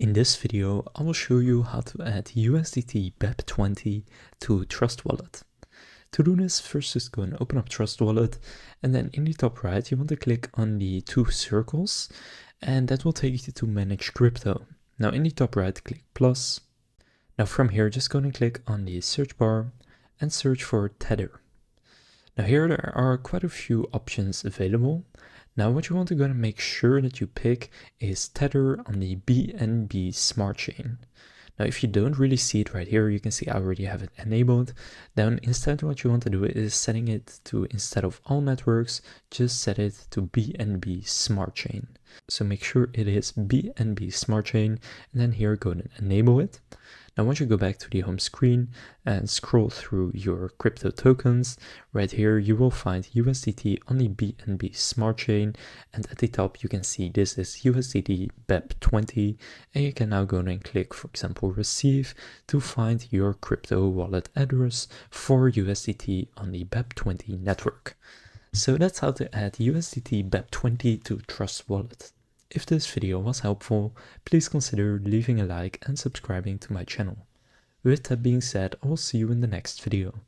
In this video, I will show you how to add USDT BEP20 to Trust Wallet. To do this, first just go and open up Trust Wallet, and then in the top right, you want to click on the two circles, and that will take you to Manage Crypto. Now in the top right, click plus. Now from here, just go and click on the search bar and search for Tether. Now here there are quite a few options available. Now what you want to go and make sure that you pick is Tether on the BNB Smart Chain. Now if you don't really see it right here, you can see I already have it enabled. Then instead what you want to do is setting it to, instead of all networks, just set it to BNB Smart Chain. So make sure it is BNB Smart Chain, and then here go and enable it. Now once you go back to the home screen and scroll through your crypto tokens, right here you will find USDT on the BNB Smart Chain, and at the top you can see this is USDT BEP20, and you can now go and click, for example, receive to find your crypto wallet address for USDT on the BEP20 network. So that's how to add USDT BEP20 to Trust Wallet. If this video was helpful, please consider leaving a like and subscribing to my channel. With that being said, I will see you in the next video.